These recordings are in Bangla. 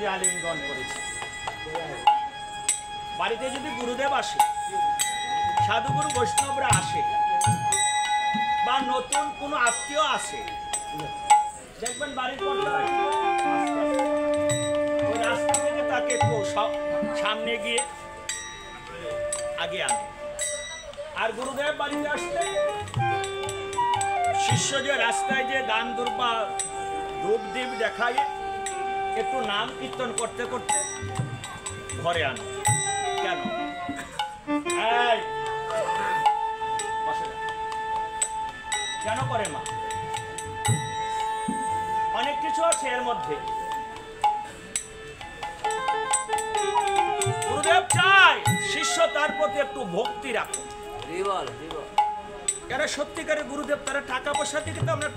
দিয়ে আলিঙ্গন করেছে। বাড়িতে যদি গুরুদেব আসে, সাধুগুরু বৈষ্ণবরা আসে, বা নতুন কোনো আত্মীয় আসে, দেখবেন বাড়ির কর্তারা কি করে? ওই রাস্তা থেকে তাকে একটু সামনে গিয়ে আগে আনে। আর গুরুদেব বাড়িতে আসলে শিষ্য যে রাস্তায় যে দান দুর্বা রূপদীপ দেখায়, একটু নাম কীর্তন করতে করতে ঘরে আনো। কেন? কেন করে মা? অনেক কিছু আছে এর মধ্যে। গুরুদেব চায় শিষ্য তার প্রতি একটু ভক্তি রাখো। যারা সত্যিকারের গুরুদেব তারা টাকা পয়সা দিকে তো আমরা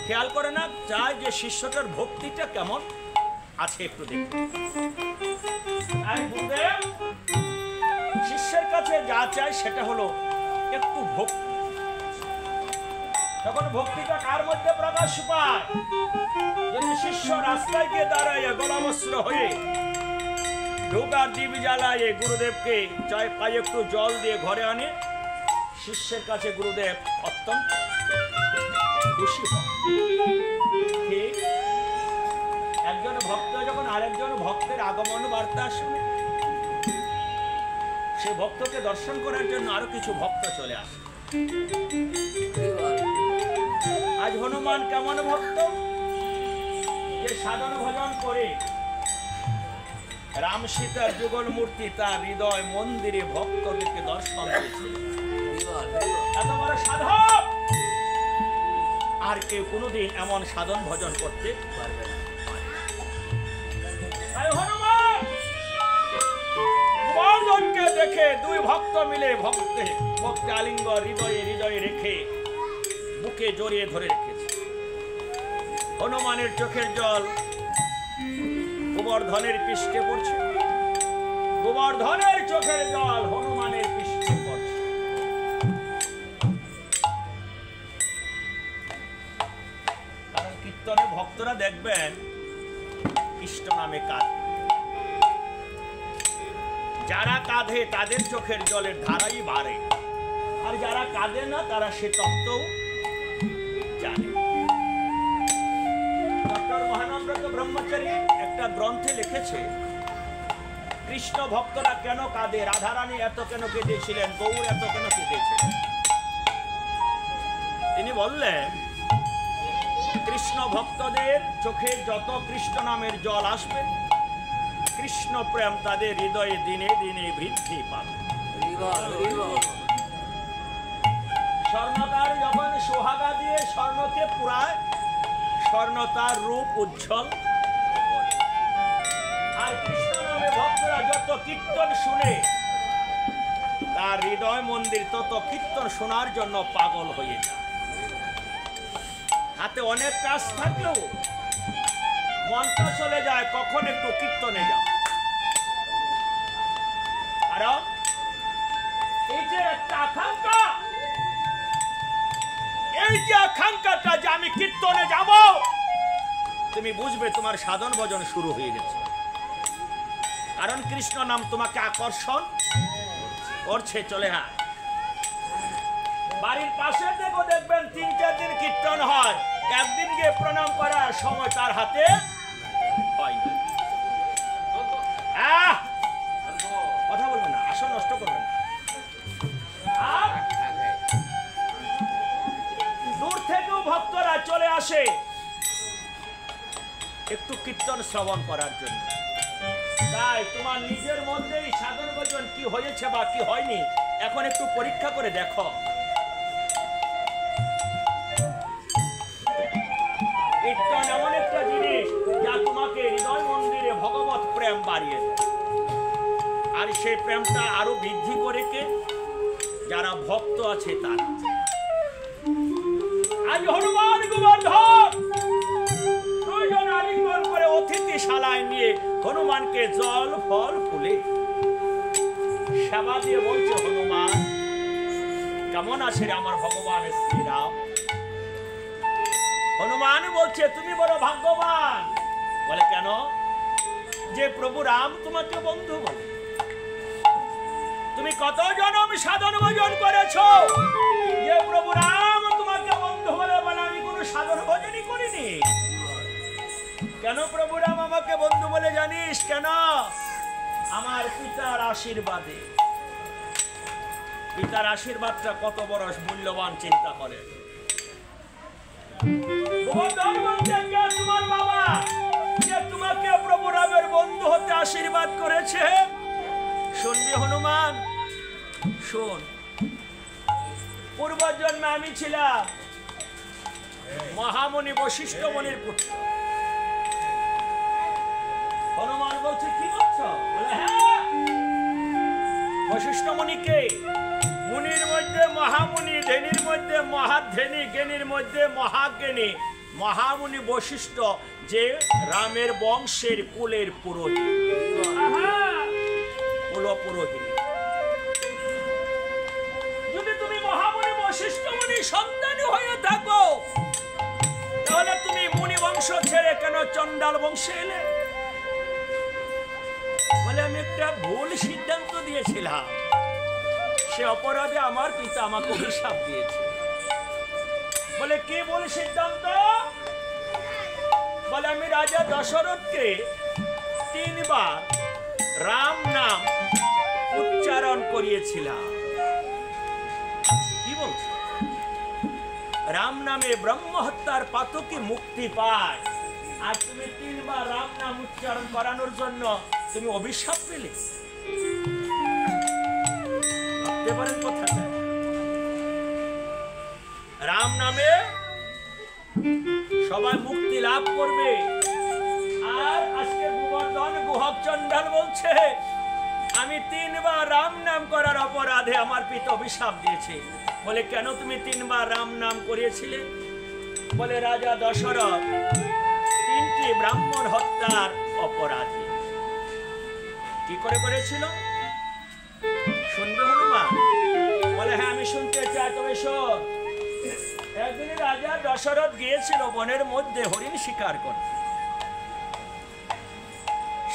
খেয়াল করে না, চায় যে শিষ্যটার ভক্তিটা কেমন আছে একটু দেখুন। গুরুদেব শিষ্যের কাছে যা চায় সেটা হলো একটু ভক্তি। তখন ভক্তিটা কার মধ্যে প্রকাশ পায়? যদি শিষ্য রাস্তায় গিয়ে দাঁড়ায় গোলামস্ত্র হয়ে ঢোকার দ্বীপ জ্বালায় গুরুদেবকে চায় পায়ে একটু জল দিয়ে ঘরে আনে, শিষ্যের কাছে গুরুদেব অত্যন্ত খুশি হয়। ঠিক একজন ভক্ত যখন আরেকজন ভক্তের আগমন বার্তা শুনে, সে ভক্তকে দর্শন করার জন্য আরো কিছু ভক্ত চলে আসে। আজ হনুমান কেমন ভক্ত, যে সাধন ভজন করে রাম সীতার যুগল মূর্তি তার হৃদয় মন্দিরে ভক্তদেরকে দর্শন দিয়েছে। এত বড় সাধক আর কেউ কোনোদিন এমন সাধন ভজন করতে পারবে না। হনুমান বর্জনকে দেখে দুই ভক্ত মিলে ভক্তে আলিঙ্গ হৃদয়ে হৃদয়ে রেখে বুকে জড়িয়ে ধরে রেখেছে। হনুমানের চোখের জল গোবর্ধনের পৃষ্ঠে পড়ছে, গোবর্ধনের চোখের জল হনুমানের পৃষ্ঠে পড়ছে। কারণ কীর্তনে ভক্তরা দেখবেন কৃষ্ণ নামে কাঁদে, যারা কাঁদে তাদের চোখের জলের ধারাই বাড়ে, আর যারা কাঁদে না তারা সে তত্ত্ব জানে। ডক্টর মহানন্দ ব্রহ্মচারী একটা গ্রন্থে লিখেছে কৃষ্ণ ভক্তরা কেন কাঁদে, রাধারানী এত কেন কেঁদেছিলেন, গৌর এত কেন কেঁদেছিলেন। তিনি বললেন কৃষ্ণ ভক্তদের চোখে যত কৃষ্ণ নামের জল আসবে, কৃষ্ণ প্রেম তাদের হৃদয়ে দিনে দিনে বৃদ্ধি পাবে। স্বর্ণকার যখন সোহাগা দিয়ে স্বর্ণকে পুরায়, স্বর্ণ তার রূপ উজ্জ্বল। আর কৃষ্ণ নামে ভক্তরা যত কীর্তন শুনে, তার হৃদয় মন্দির তত কীর্তন শোনার জন্য পাগল হয়ে যায়। হাতে অনেক কাজ থাকলেও মনটা চলে যায় কখন একটু কীর্তনে যাও। কারণ এই যে একটা আকাঙ্ক্ষা, এই যে আকাঙ্ক্ষাটা যে আমি কীর্তনে যাব, তুমি বুঝবে তোমার সাধন ভজন শুরু হয়ে গেছে। কারণ কৃষ্ণ নাম তোমাকে আকর্ষণ করছে। চলে হ্যাঁ, বাড়ির পাশে দেখো দেখবেন 3-4 দিন কীর্তন হয়, একদিন গিয়ে প্রণাম করার সময় তার হাতে হয় না। কথা বলবেন না, আসন নষ্ট করবেন না। দূর থেকেও ভক্তরা চলে আসে একটু কীর্তন শ্রবণ করার জন্য। তাই তোমার নিজের মধ্যেই সাধন ভজন কি হয়েছে বা কি হয়নি এখন একটু পরীক্ষা করে দেখো। কীর্তন এমন একটা জিনিস যা তোমাকে হৃদয় মন্দিরে ভগবত প্রেম বাড়িয়ে দেয়। আর সেই প্রেমটা আরো বৃদ্ধি করে কে? যারা ভক্ত আছে তারা। আজ হনুমান গোবর্ধন দুইজন আলিঙ্গন করে অতিথিশালায় নিয়ে হনুমানকে জল ফল ফুলে সেবা দিয়ে বলছে, হনুমান কেমন আছে রে আমার ভগবান শ্রীরাম? হনুমান বলছে, তুমি বড় ভাগ্যবান। বলে কেন? যে প্রভু রাম তোমাকে বন্ধু বলে। তুমি কত জনম সাধন ভজন করেছো যে প্রভু রাম তোমাকে বন্ধু বলে? বলে আমি কোনো সাধন ভজনই করিনি। কেন প্রভু রাম আমাকে বন্ধু বলে জানিস কেন? আমার পিতার আশীর্বাদে। পিতার আশীর্বাদটা কত বড় মূল্যবান চিন্তা করে। তোমার বাবা যে তোমাকে প্রভু রামের বন্ধু হতে আশীর্বাদ করেছে। শুনবি হনুমান, শোন। পূর্বজন্মে আমি ছিলাম মহামুনি বশিষ্ঠ মুনির পুত্র। হনুমান বলছে কি বলছো? বলে হ্যাঁ, বশিষ্ঠ মুনিকে, মুনির মধ্যে মহামুনি, ধ্যানীর মধ্যে মহাধ্যানী, জ্ঞানীর মধ্যে মহাজ্ঞানী মহামুনি বশিষ্ঠ, যে রামের বংশের কুলের পুরোহিত, কুল পুরোহিত। যদি তুমি মহামুনি বশিষ্ঠ মুনি সন্তানী হয়ে থাকো, তাহলে তুমি মুনি বংশ ছেড়ে কেন চণ্ডাল বংশে এলে? বলে আমি একটা ভুল সিদ্ধান্ত দিয়েছিলাম, সে অপরাধে আমার পিতা আমাকে অভিশাপ দিয়েছে। বলে কি ভুল সিদ্ধান্ত? বলে আমি রাজা দশরথকে 3 বার রাম নাম উচ্চারণ করিয়েছিলাম। কি বলছে? রাম নামে ব্রহ্ম হত্যার পাতকী মুক্তি পায়, আর তুমি 3 বার রাম নাম উচ্চারণ করানোর জন্য তুমি অভিশাপ পেলে। ভাবতে পারেন কথাটা? রাম নামে সবাই মুক্তি লাভ করবে, আর আজকে গোবর্ধন গুহক চণ্ডাল বলছে আমি 3 বার রাম নাম করার অপরাধে আমার পিতা অভিশাপ দিয়েছে। বলে কেন তুমি 3 বার রাম নাম করিয়েছিলে? বলে রাজা দশরথ 3টি ব্রাহ্মণ হত্যার অপরাধী। কি করে করেছিল? শুনবে হনুমান? বলে হ্যাঁ আমি শুনতে চাই, তবে শোন। একদিন রাজা দশরথ গিয়েছিল বনের মধ্যে হরিণ শিকার করতে।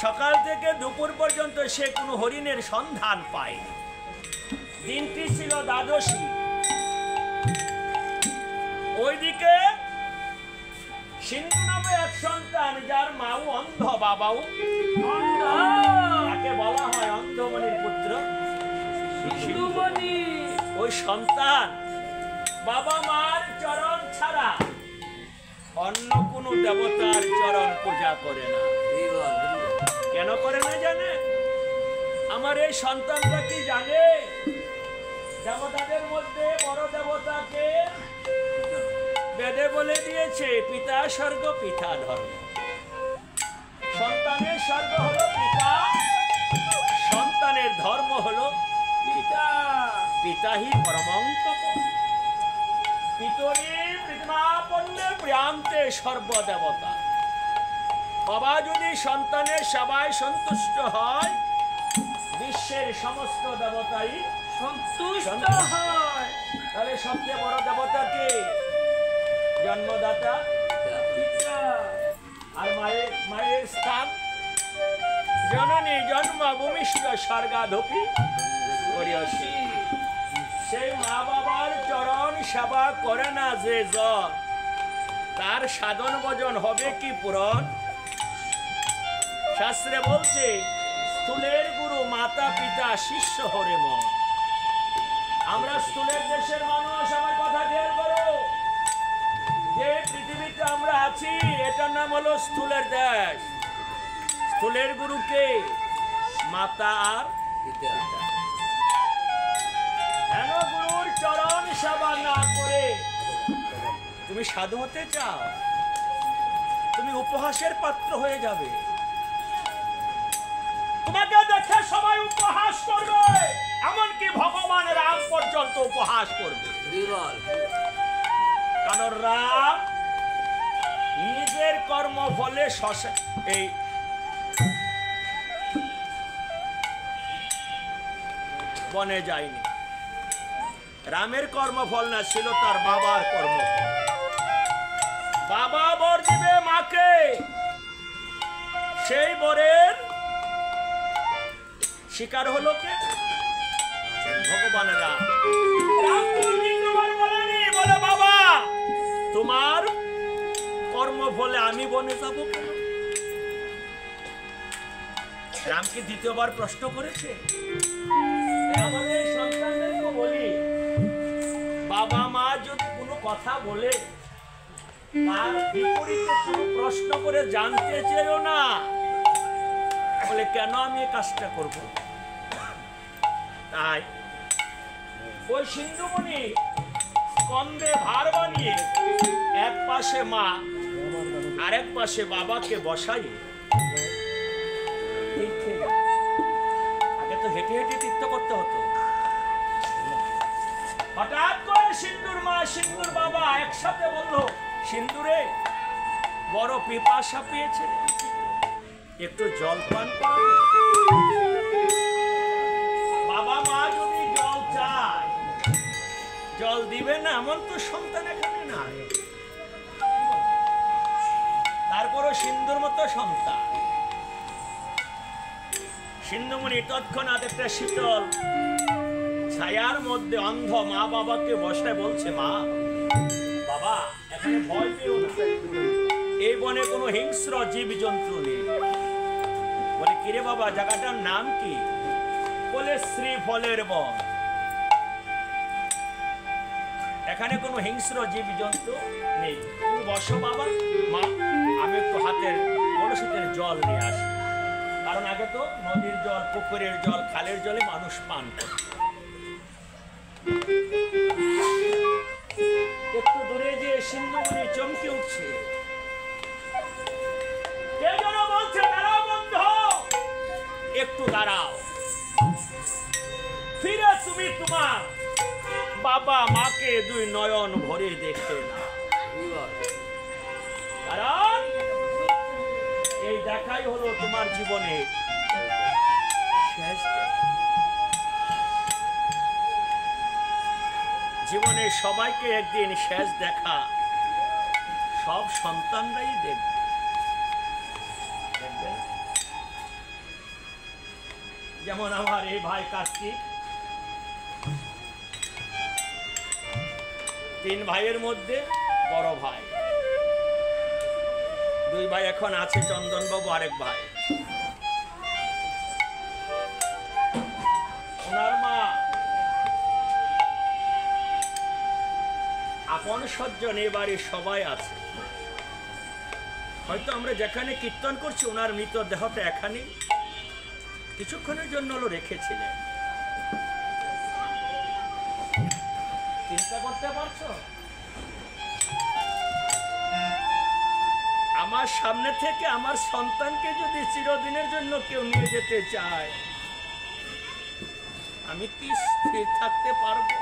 সকাল থেকে দুপুর পর্যন্ত সে কোনো হরিণের সন্ধান পায়নি। দিনটি ছিল দ্বাদশী। ওইদিকে সিন্ধু নামে এক সন্তান, যার মাও অন্ধ, বাবাও অন্ধ, তাকে বলা হয় অন্ধমণির পুত্র সিন্ধুমণি। ওই সন্তান বাবা মার চরণ ছাড়া অন্য কোন দেবতার চরণ পূজা করে না। কেন করে না জানে? আমার এই সন্তানরা কি জানে দেবতাদের মধ্যে বড় দেবতাকে বেদে বলে দিয়েছে পিতা স্বর্গ পিতা ধর্ম। সন্তানের স্বর্গ হলো পিতা, সন্তানের ধর্ম হলো পিতা। পিতাহি পরমন্তপ পিতরি পৃথিমাপন্নে প্রিয়ান্তে সর্বদেবতা। বাবা যদি সন্তানের সেবায় সন্তুষ্ট হয়, বিশ্বের সমস্ত দেবতাই সন্তুষ্ট হয়। তাহলে সবচেয়ে বড় দেবতা কে? জন্মদাতা পিতা। আর মায়ের স্থান জননী জন্মভূমিষ্ঠ স্বর্গাধপি করিয়সী। সেই মা বাবার চরণ সেবা করে না যে জন, তার সাধন ভজন হবে কি পূরণ? শাস্ত্রে বলছে স্থূলের গুরু মাতা পিতা শিষ্য হরে মন। আমরা স্থূলের দেশের মানুষ, আমার কথা খেয়াল করো। যে পৃথিবীতে আমরা আছি এটার নাম হলো স্থূলের দেশ। স্থূলের গুরুকে মাতা আর পিতা। হেন গুরুর চরণ সেবা না করে তুমি সাধু হতে চাও, তুমি উপহাসের পাত্র হয়ে যাবে। তোমাকে দেখে সবাই উপহাস করবে, এমনকি ভগবান রাম পর্যন্ত উপহাস করবে। কারণ রাম নিজের কর্ম ফলে এই বনে যায়নি। রামের কর্মফল না, ছিল তার বাবার কর্মফল। বাবা বর দিবে মাকে, সেই বরের শিকার হলো কে? ভগবান রাম। রাম দ্বিতীয়বার বলেনি, বলে বাবা তোমার কর্ম ফলে আমি বনে যাব কেন? রামকে দ্বিতীয়বার প্রশ্ন করেছে। আমাদের সন্তানদেরকে বলি, বাবা মা যদি কোনো কথা বলে তার বিপরীতে কোনো প্রশ্ন করে জানতে চেয়েও না, বলে কেন আমি এই কাজটা করব? তাই ওই সিন্ধুমণি স্কন্ধে ভার বানিয়ে এক পাশে মা আরেক পাশে বাবাকে বসাই, আগে তো হেঁটে হেঁটে তীর্থ করতে হতো। হঠাৎ করে সিন্ধুর মা সিন্ধুর বাবা একসাথে বললো, সিন্ধুরে বড় পিপাসা পেয়েছে, একটু জল পান করো। বাবা মা যদি জল চায় জল দিবে না, এমন তো সন্তান এখানে নাই। তারপরও সিন্ধুর মতো সন্তান। সিন্ধুমণি তৎক্ষণাৎ একটা শীতল ছায়ার মধ্যে অন্ধ মা বাবাকে বসে বলছে, মা বাবা এখানে ভয় পেও না, এই বনে কোনো হিংস্র জীব জন্তু নেই। বলে কিরে বাবা জায়গাটার নাম কি? বলে শ্রীফলের বন। এখানে কোনো হিংস্র জীব জন্তু নেই, তুমি বসো বাবা। মা আমি একটু হাতের কলসিতে জল নিয়ে আসি, কারণ আগে তো নদীর জল, পুকুরের জল, খালের জলে মানুষ পান করে। একটু দূরে যে সিন্ধুমণি চমকে উঠছে, কে যেন বলছে, দাঁড়াও বন্ধু, একটু দাঁড়াও, ফিরে তুমি তোমার বাবা মাকে দুই নয়ন ভরে দেখে না, কারণ এই দেখাই হলো তোমার জীবনে শেষ দেখা। জীবনে সবাইকে একদিন শেষ দেখা সব সন্তানরাই দেখবে। যেমন আমার এই ভাই কার্তিক, 3 ভাইয়ের মধ্যে বড় ভাই, 2 ভাই এখন আছে, চন্দনবাবু আরেক ভাই। ওনার মা আপন সজ্জন এ বাড়ির সবাই আছে। হয়তো আমরা যেখানে কীর্তন করছি ওনার মৃতদেহটা এখানে কিছুক্ষণের জন্য হলো রেখেছিলেন। চিন্তা করতে পারছো? আমার সামনে থেকে আমার সন্তানকে যদি চিরদিনের জন্য কেউ নিয়ে যেতে চায়, আমি কি স্থির থাকতে পারবো?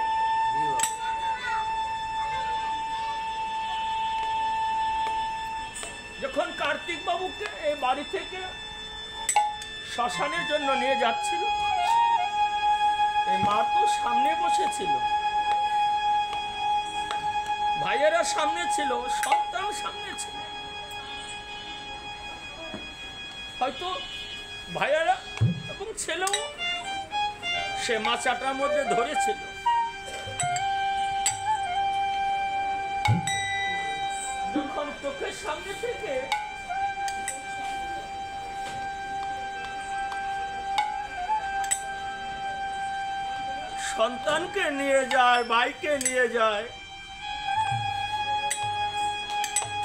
যখন কার্তিক বাবুকে এই বাড়ি থেকে শ্মশানের জন্য নিয়ে যাচ্ছিল, এই মা তো সামনে বসেছিল, ভাইয়েরা সামনে ছিল, সন্তান সামনে ছিল। হয়তো ভাইয়েরা এবং ছেলেও সে মাচাটার মধ্যে ধরেছিল। যখন চোখের সামনে থেকে সন্তানকে নিয়ে যায়, ভাইকে নিয়ে যায়,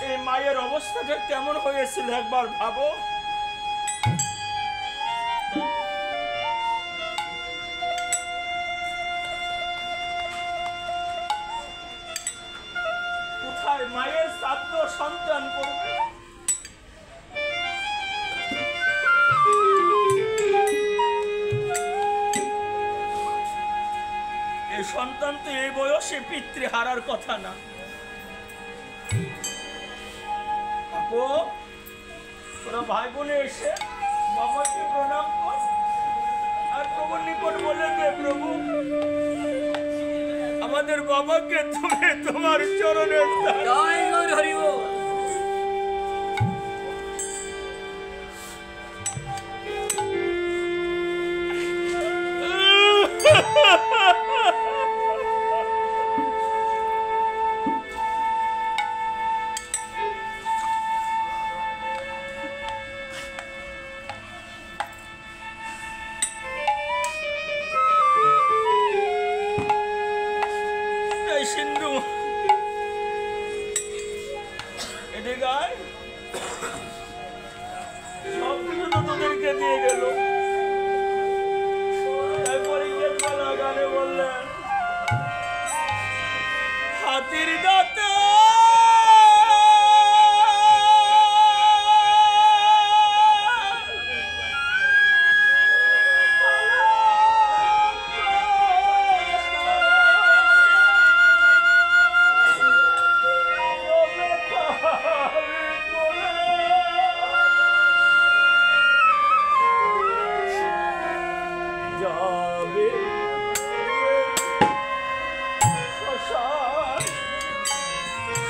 এই মায়ের অবস্থাটা কেমন হয়েছিল একবার ভাবো। কোথায় মায়ের শ্রাদ্ধ সন্তান করবে? এই সন্তান তো এই বয়সে পিতৃ হারার কথা না। তোরা ভাই বোনে এসে বাবাকে প্রণাম কর আর প্রভুর নিকট বলে দে, প্রভু আমাদের বাবাকে তুমি তোমার চরণে ধরিব। এদিকে আয়। সব কিছু তো তোদেরকে দিয়ে গেল। তারপরে গানে বললেন হাতির দাঁতে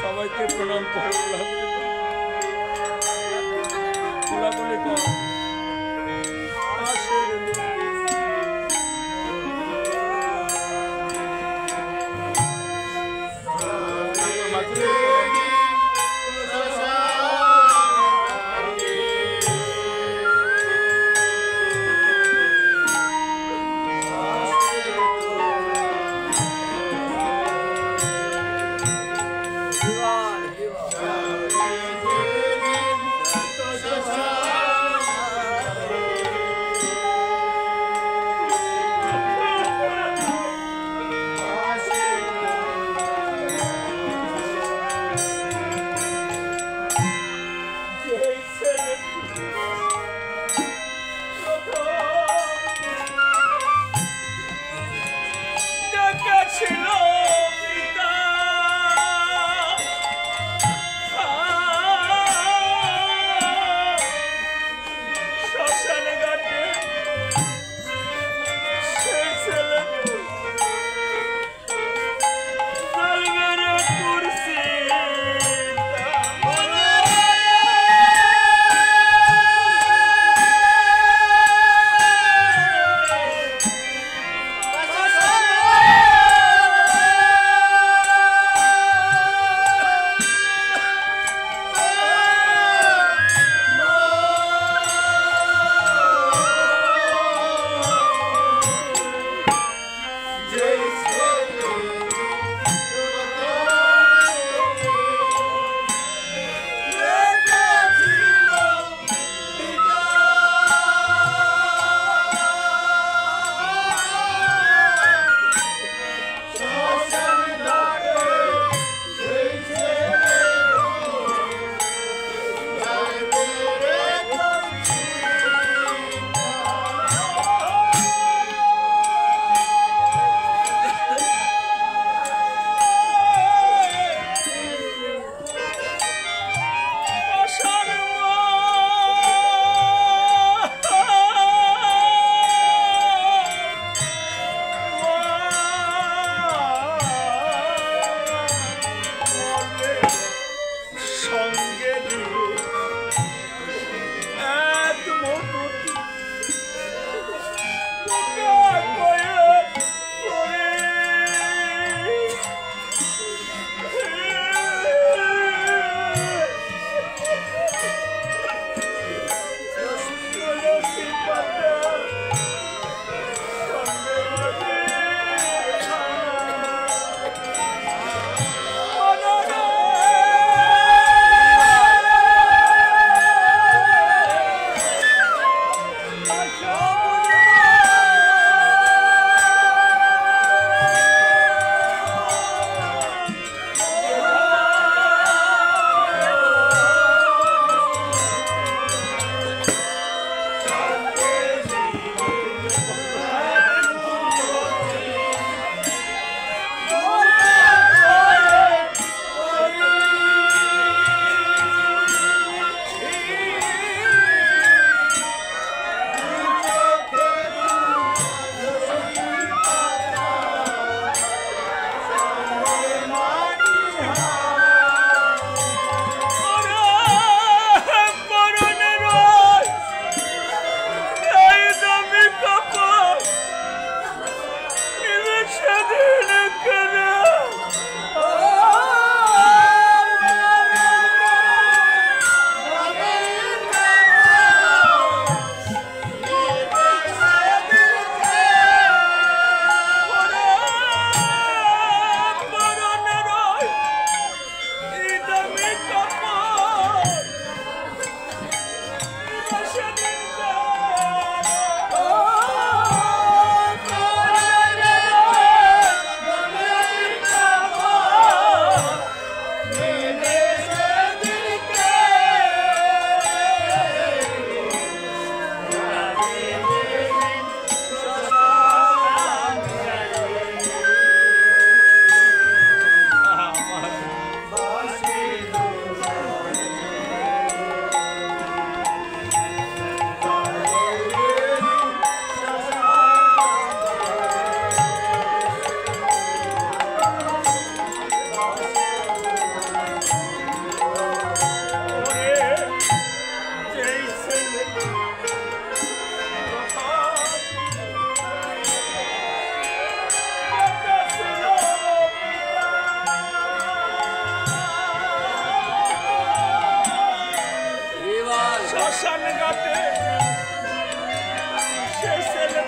সবাইকে প্রণাম করে কোলাকুলি কর। শ্মশান ঘাটে সে ছেলে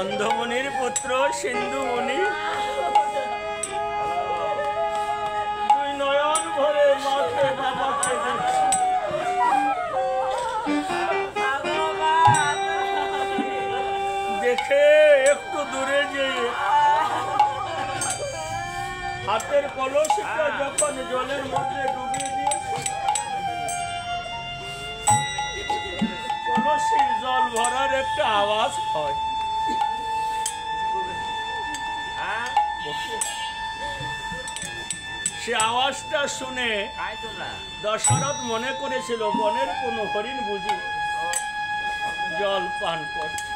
অন্ধমণির পুত্র সিন্ধুমণি দুই নয়ন ভরে মাকে বাবাকে দেখছে। দেখে একটু দূরে যেয়ে হাতের কলসিটা যখন জলের মধ্যে ডুবিয়ে দিয়েছে, কলসির জল ভরার একটা আওয়াজ হয়। সে আওয়াজটা শুনে দশরথ মনে করেছিল বনের কোন হরিণ বুঝি জল পান করছে।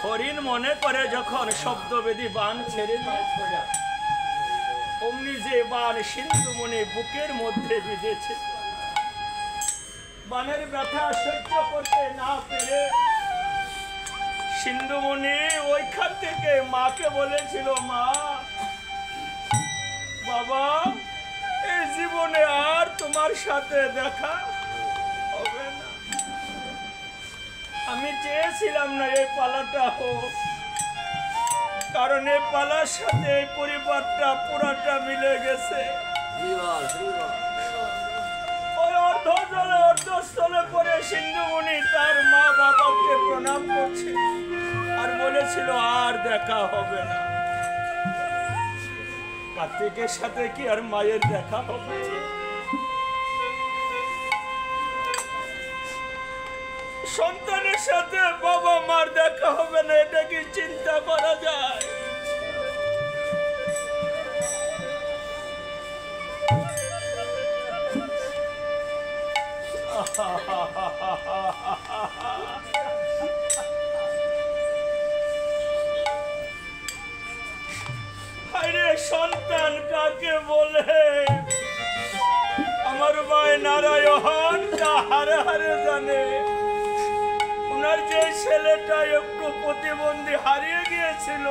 হরিণ মনে করে যখন শব্দবেদী বান ছেড়ে দিয়ে অমনি যে বান সিন্ধুমণি বুকের মধ্যে বিঁধেছে, বানের ব্যথা সহ্য করতে না পেরে সিন্ধুমণি ওইখান থেকে মাকে বলেছিল, মা বাবা এই জীবনে আর তোমার সাথে দেখা হবে না। আমি চেয়েছিলাম না এই পালাটা হোক, কারণ এই পালার সাথে এই পরিবারটা পুরাটা মিলে গেছে। ওই অর্ধজলে অর্ধস্থলে পরে সিন্ধুমণি তার মা বাবাকে প্রণাম করছে আর বলেছিল আর দেখা হবে না। কার্তিকের সাথে কি আর মায়ের দেখা হবে? সন্তানের সাথে বাবা মার দেখা হবে না, এটা কি চিন্তা করা যায়? আরে সন্তান কাকে বলে আমার ভাই নারায়ণ তা হারে হারে জানে। ওনার যে ছেলেটা একটু প্রতিবন্ধী হারিয়ে গিয়েছিল,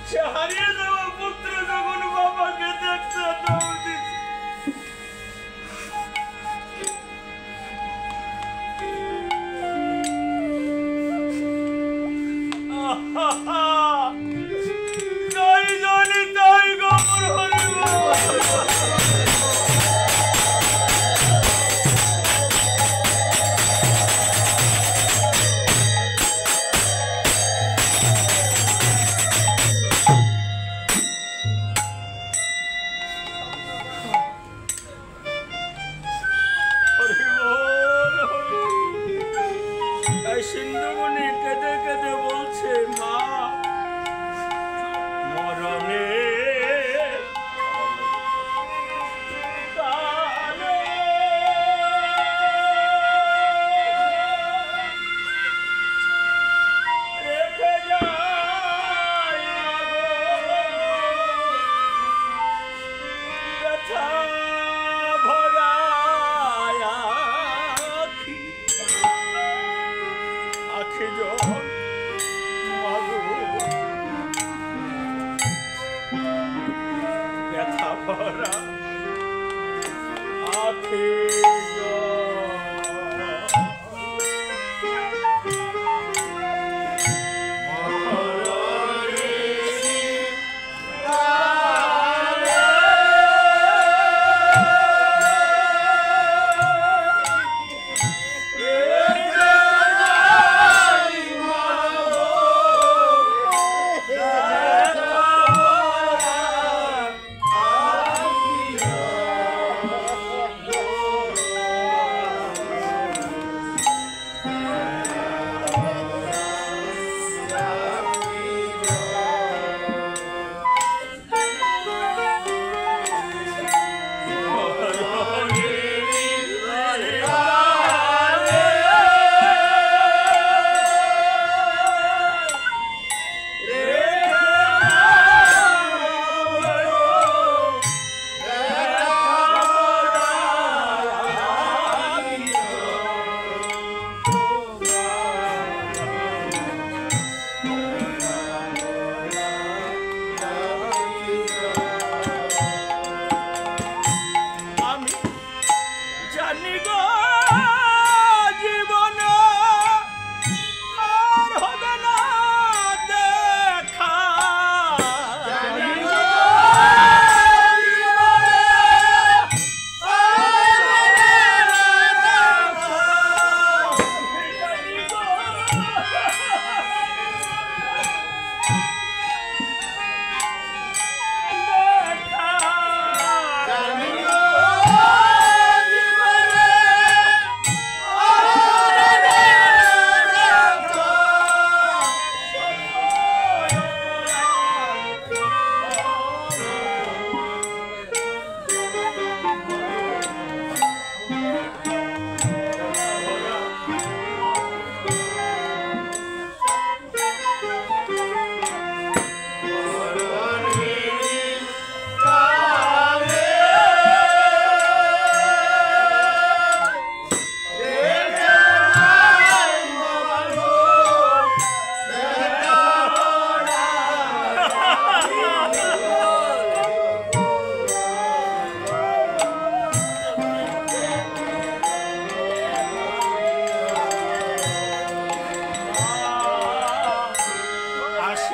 সে হারিয়ে যাওয়া পুত্র যখন বাবাকে দেখতে দৌড় দিচ্ছে, তাই জানি তাই গোবর হরিব। সিন্ধুমণি কেঁদে কেঁদে বলছে, মা মরণে রেখে যায় ব্যথা ভরা আখি জল ব্যথা ভরা আখি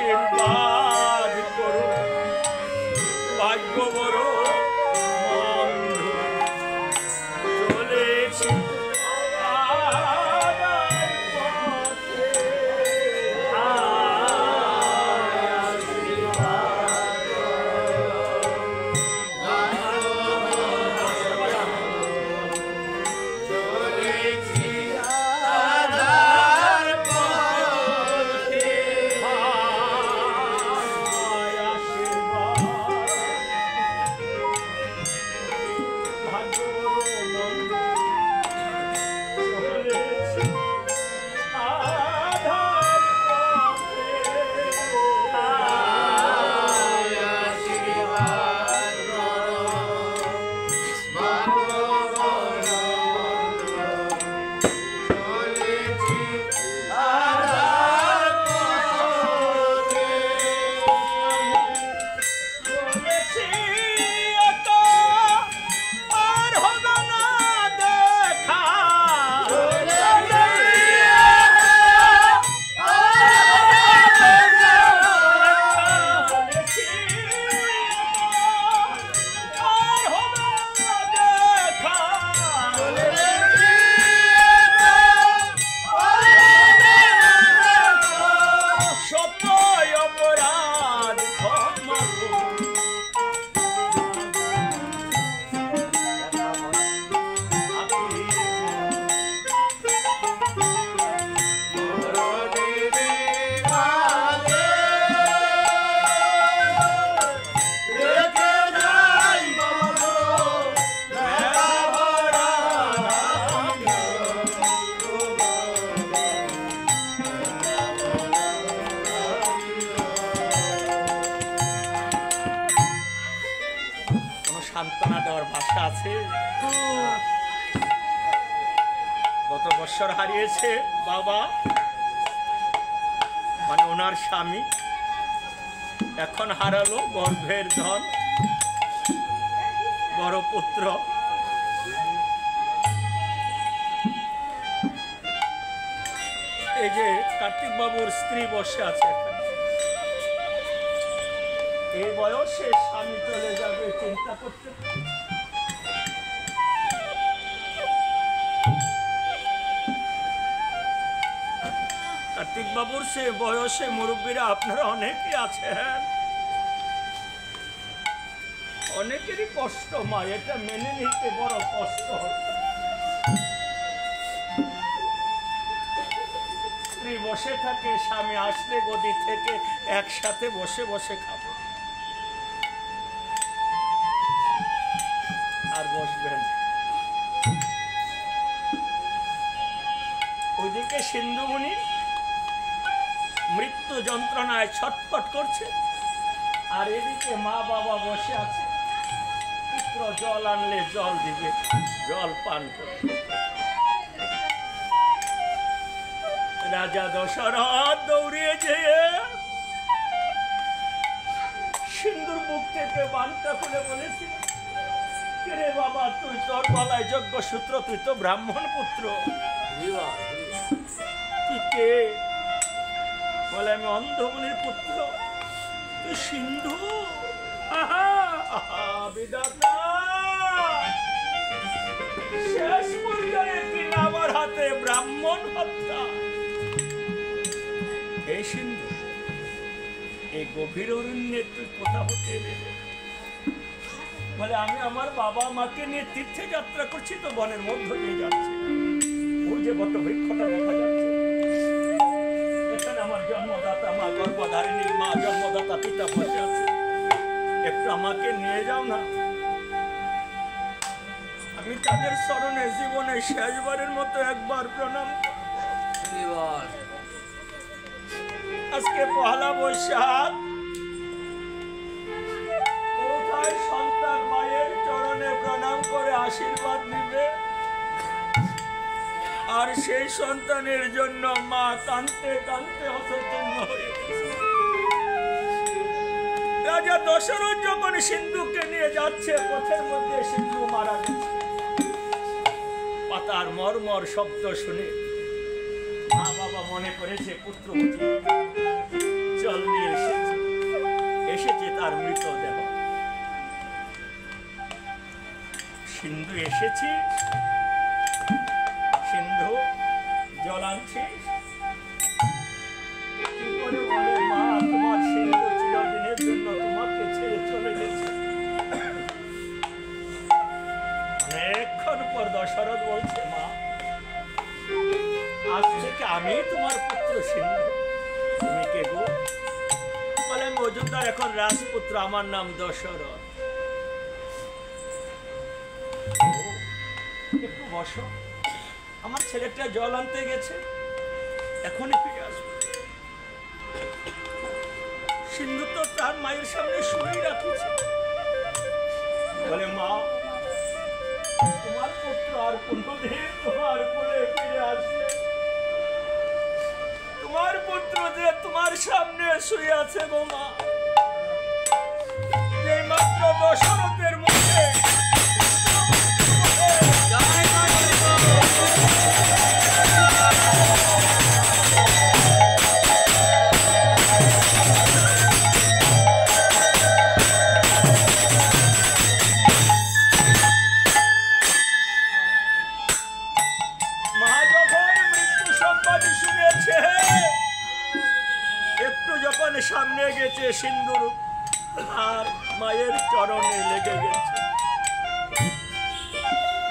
আশীর্বাদ করো, ভাগ্য বড় মন্দ চলেছি সান্ত্বনা দেওয়ার ভাষা আছে। গত বছর হারিয়েছে বাবা, মানে ওনার স্বামী, এখন হারালো গর্ভের ধন, বড় পুত্র। এই যে কার্তিক বাবুর স্ত্রী বসে আছে, এই বয়সে স্বামী চলে যাবে, চিন্তা করতে। কার্তিক বাবুর সে বয়সে মুরব্বীরা আপনারা অনেকেই আছেন, অনেকেরই কষ্ট মা, এটা মেনে নিতে বড় কষ্ট হচ্ছে। স্ত্রী বসে থাকে, স্বামী আসলে গদি থেকে একসাথে বসে বসে খাবো, আর বসবেন। ওইদিকে সিন্ধুমণি মৃত্যু যন্ত্রণায় ছটফট করছে, আর এদিকে মা বাবা বসে আছে, পুত্র জল আনলে জল দিবে, জল পান করবে। রাজা দশরথ দৌড়িয়ে যেয়ে সিন্ধুর বুক থেকে বানটা খুলে বলেছিল, রে বাবা, তুই তোর গলায় যজ্ঞ সূত্র, তুই তো ব্রাহ্মণ পুত্র, তুই কে? বলে আমি অন্ধমুনির পুত্র। তুই সিন্ধু? বিধাতা, শেষ পর্যায়ে তুই আমার হাতে ব্রাহ্মণ হত্যা। এই সিন্ধু, এই গভীর অরণ্যে তুই কোথা হতে এলে? বলে আমি আমার বাবা মাকে নিয়ে তীর্থে যাত্রা করছি, তো বনের মধ্য দিয়ে যাচ্ছি। ওই যে বট বৃক্ষটা দেখা যাচ্ছে, এখানে আমার জন্মদাতা মা, গর্ভধারিণী মা, জন্মদাতা পিতা বসে আছে, একটু আমাকে নিয়ে যাও না। আমি তাদের স্মরণে জীবনে শেষবারের মতো একবার প্রণাম করব। আজকে পহেলা বৈশাখ, কোথায় সন্তান মায়ের চরণে প্রণাম করে আশীর্বাদ নিবে, আর সেই সন্তানের জন্য মা কাঁদতে কাঁদতে অচৈতন্য হয়ে গেছে। রাজা দশরথ যখন সিন্ধুকে নিয়ে যাচ্ছে, পথের মধ্যে সিন্ধু মারা গেছে। পাতার মর্মর শব্দ শুনে মা বাবা মনে করেছে পুত্রবতী, জল নিয়ে সিন্ধু এসেছিস? সিন্ধু জল আনছিস? কি করে বলে মা, তোমার সিন্ধু চিরদিনের জন্য তোমাকে ছেড়ে চলে গেছে। অনেকক্ষণ পর দশরথ বলছে, মা আজ থেকে আমি তোমার পুত্র সিন্ধু। তুমি কে গো? বলে আমি অযোধ্যার এখন রাজপুত্র, আমার নাম দশরথ। একটু বসো, আমার ছেলেটা জল আনতে গেছে, এখনই ফিরে আসবে। সিন্ধু তো তার মায়ের সামনে শুয়েই রাখিছে। বলে মা, তোমার পুত্র আর কোনদিন তোমার কোলে ফিরে আসবে? তোমার পুত্র যে তোমার সামনে শুয়ে আছে গো মা, এই মাত্র দশরথের মুখে সামনে গেছে, সিন্ধুর আর মায়ের চরণে লেগে গেছে।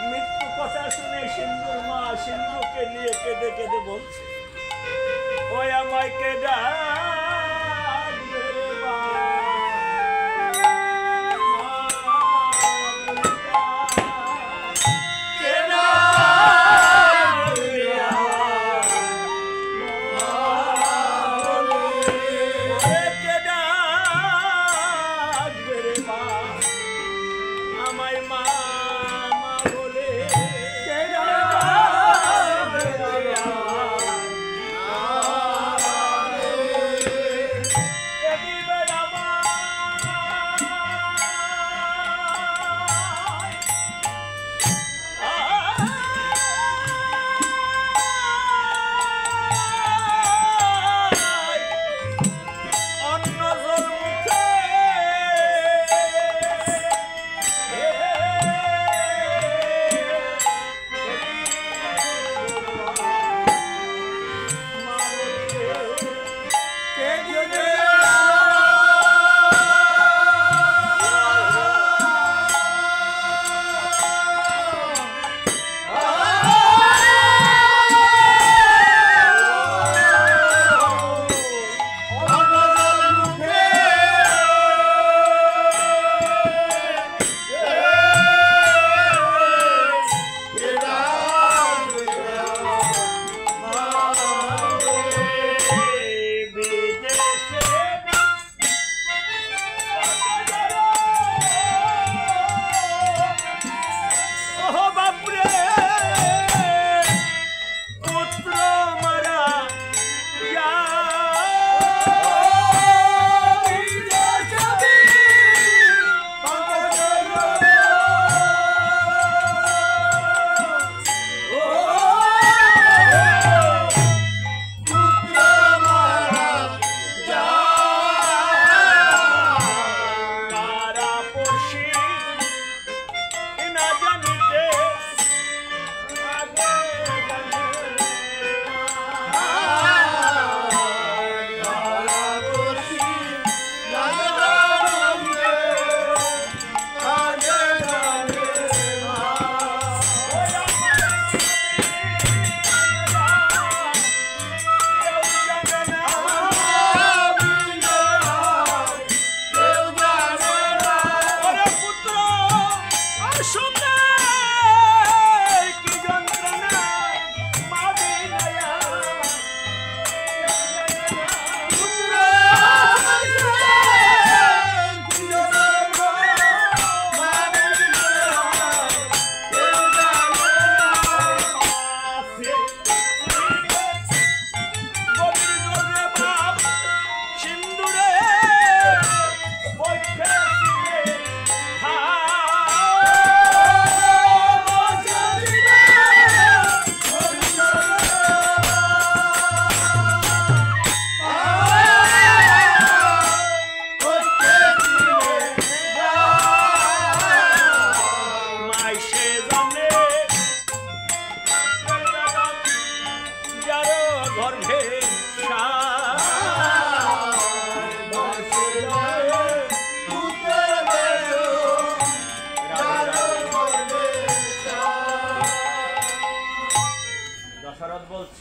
মৃত্যু কথা শুনে সিন্ধুর মা সিন্ধুকে নিয়ে কেঁদে কেঁদে বলছে, ওই আমায় কেডা বিদেশে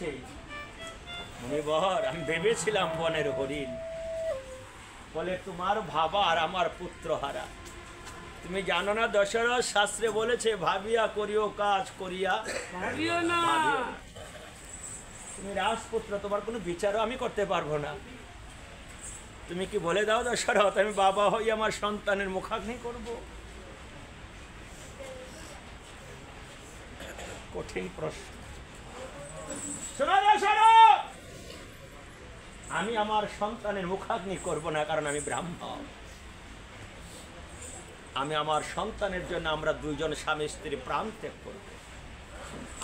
বলছে, মুনিবর আমি ভেবেছিলাম বনের হরিণ, বলে তোমার ভাবা আর আমার পুত্র হারা। তুমি জানো না দশরথ শাস্ত্রে বলেছে ভাবিয়া করিও কাজ করিয়া ভাবিও না। তুমি রাজপুত্র, তোমার কোনো বিচারও আমি করতে পারবো না। তুমি কি বলে দাও দশরথ, আমি বাবা হই আমার সন্তানের মুখাগ্নি করব? কঠিন প্রশ্ন। শোনো দশরথ, আমি আমার সন্তানের মুখাগ্নি করব না, কারণ আমি ব্রাহ্মণ। আমি আমার সন্তানের জন্য আমরা দুইজন স্বামী স্ত্রী প্রাণ ত্যাগ করব।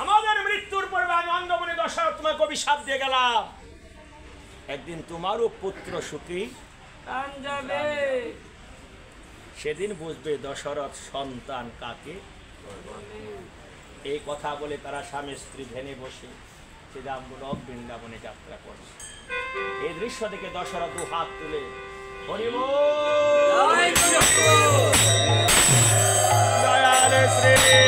আমাদের মৃত্যুর পূর্বে আমি অন্ধমনে দশরথ তোমাকে অভিশাপ দিয়ে গেলাম, একদিন তোমারও পুত্র সুখী প্রাণ যাবে। সেদিন বুঝবে দশরথ সন্তান কাকে। এই কথা বলে তারা স্বামী স্ত্রী ভেনে বসে শ্রীরামপুর বৃন্দাবনে যাত্রা করছে। এই দৃশ্য দেখে দশরথ দু হাত তুলে হরি বল, জয় গুরু। দয়াল শ্রী